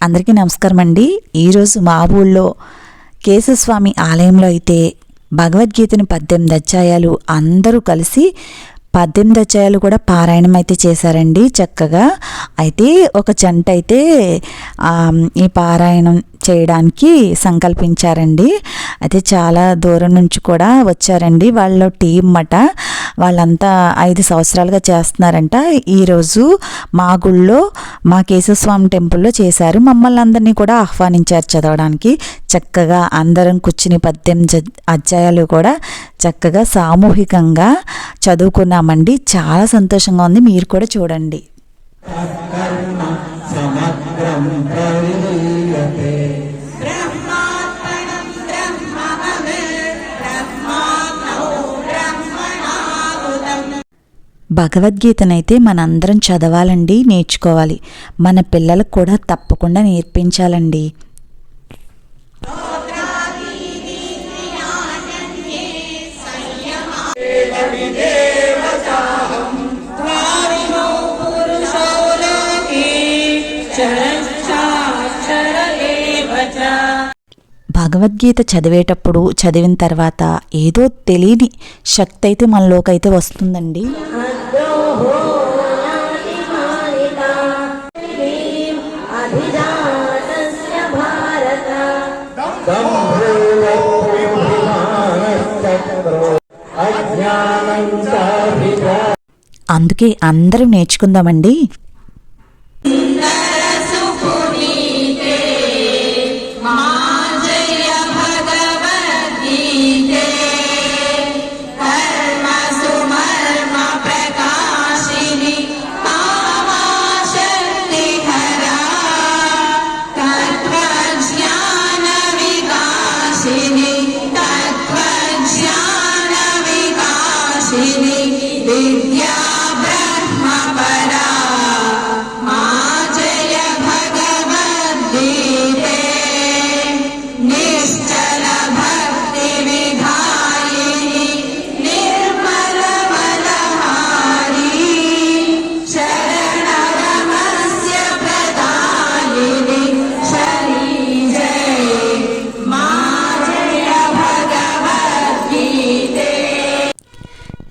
అందరికీ నమస్కారం అండి. ఈరోజు మా ఊళ్ళో కేశవస్వామి ఆలయంలో అయితే భగవద్గీతని 18 అధ్యాయాలు అందరూ కలిసి 18 అధ్యాయాలు కూడా పారాయణం అయితే చేశారండి చక్కగా. అయితే ఒక జంట అయితే ఈ పారాయణం చేయడానికి సంకల్పించారండి. అయితే చాలా దూరం నుంచి కూడా వచ్చారండి. వాళ్ళ టీం మాట వాళ్ళంతా 5 సంవత్సరాలుగా చేస్తున్నారంట. ఈరోజు మా గుళ్ళో మా కేశవస్వామి టెంపుల్లో చేశారు. మమ్మల్ని అందరినీ కూడా ఆహ్వానించారు చదవడానికి. చక్కగా అందరం కూర్చుని 18 అధ్యాయాలు కూడా చక్కగా సామూహికంగా చదువుకున్నామండి. చాలా సంతోషంగా ఉంది. మీరు కూడా చూడండి. భగవద్గీతనైతే మనందరం చదవాలండి, నేర్చుకోవాలి. మన పిల్లలకు కూడా తప్పకుండా నేర్పించాలండి. భగవద్గీత చదివేటప్పుడు చదివిన తర్వాత ఏదో తెలియని శక్తి అయితే మనలోకి అయితే వస్తుందండి. అందుకే అందరూ నేర్చుకుందామండి.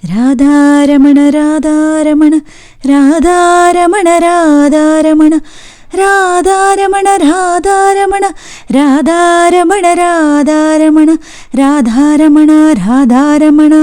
రాధారమణ రాధారమణ రాధారమణ రాధారమణ రాధారమణ రాధారమణ రాధారమణ రాధారమణ రాధారమణ రాధారమణ